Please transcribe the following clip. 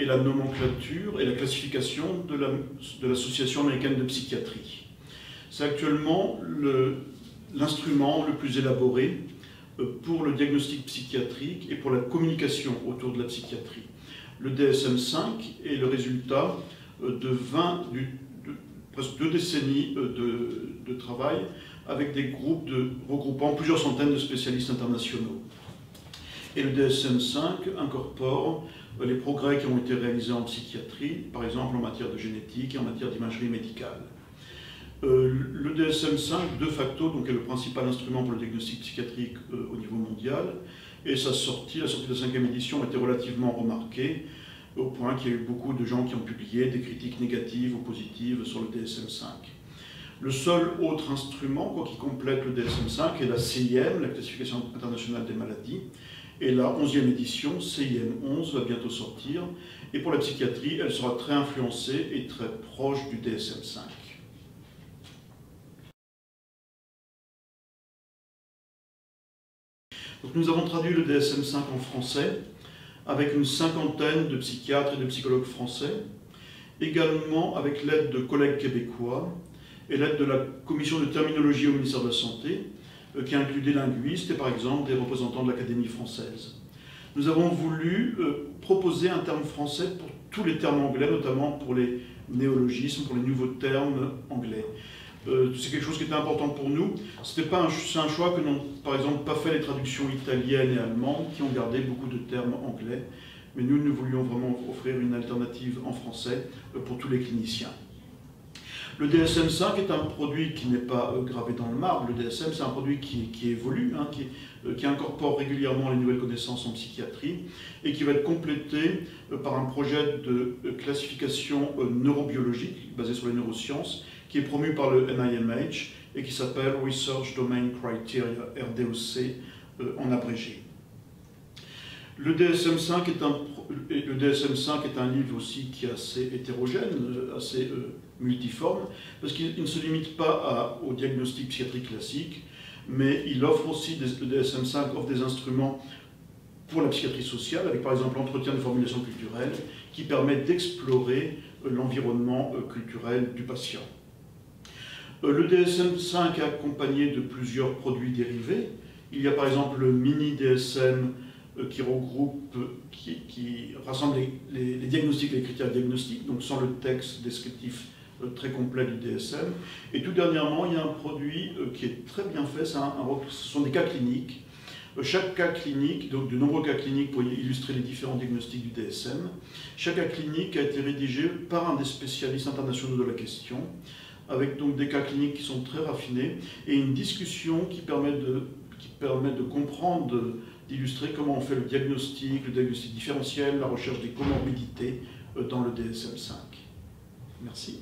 et la nomenclature et la classification de l'Association américaine de psychiatrie. C'est actuellement l'instrument le plus élaboré pour le diagnostic psychiatrique et pour la communication autour de la psychiatrie. Le DSM-5 est le résultat de presque 2 décennies de travail avec des groupes regroupant plusieurs centaines de spécialistes internationaux. Et le DSM-5 incorpore les progrès qui ont été réalisés en psychiatrie, par exemple en matière de génétique et en matière d'imagerie médicale. Le DSM-5, de facto, donc, est le principal instrument pour le diagnostic psychiatrique au niveau mondial, et la sortie de la 5e édition a été relativement remarquée, au point qu'il y a eu beaucoup de gens qui ont publié des critiques négatives ou positives sur le DSM-5. Le seul autre instrument qui complète le DSM-5 est la CIM, la Classification internationale des maladies, et la 11e édition, CIM-11, va bientôt sortir, et pour la psychiatrie, elle sera très influencée et très proche du DSM-5. Donc nous avons traduit le DSM-5 en français, avec une 50aine de psychiatres et de psychologues français, également avec l'aide de collègues québécois et l'aide de la commission de terminologie au ministère de la Santé, qui inclut des linguistes et par exemple des représentants de l'Académie française. Nous avons voulu proposer un terme français pour tous les termes anglais, notamment pour les néologismes, pour les nouveaux termes anglais. C'est quelque chose qui était important pour nous. C'est un choix que n'ont par exemple pas fait les traductions italiennes et allemandes, qui ont gardé beaucoup de termes anglais. Mais nous voulions vraiment offrir une alternative en français pour tous les cliniciens. Le DSM-5 est un produit qui n'est pas gravé dans le marbre. Le DSM, c'est un produit qui évolue, qui incorpore régulièrement les nouvelles connaissances en psychiatrie et qui va être complété par un projet de classification neurobiologique basé sur les neurosciences qui est promu par le NIMH et qui s'appelle Research Domain Criteria, RDOC en abrégé. Le DSM-5 est un livre aussi qui est assez hétérogène, assez multiforme, parce qu'il ne se limite pas au diagnostic psychiatrique classique, mais il offre aussi, le DSM-5 offre des instruments pour la psychiatrie sociale, avec par exemple l'entretien de formulation culturelle, qui permet d'explorer l'environnement culturel du patient. Le DSM-5 est accompagné de plusieurs produits dérivés. Il y a par exemple le mini DSM qui regroupe, qui rassemble les diagnostics et les critères diagnostiques, donc sans le texte descriptif très complet du DSM. Et tout dernièrement, il y a un produit qui est très bien fait, ce sont des cas cliniques. Chaque cas clinique, donc de nombreux cas cliniques pour illustrer les différents diagnostics du DSM, chaque cas clinique a été rédigé par un des spécialistes internationaux de la question, avec donc des cas cliniques qui sont très raffinés et une discussion qui permet de comprendre, d'illustrer comment on fait le diagnostic différentiel, la recherche des comorbidités dans le DSM-5. Merci.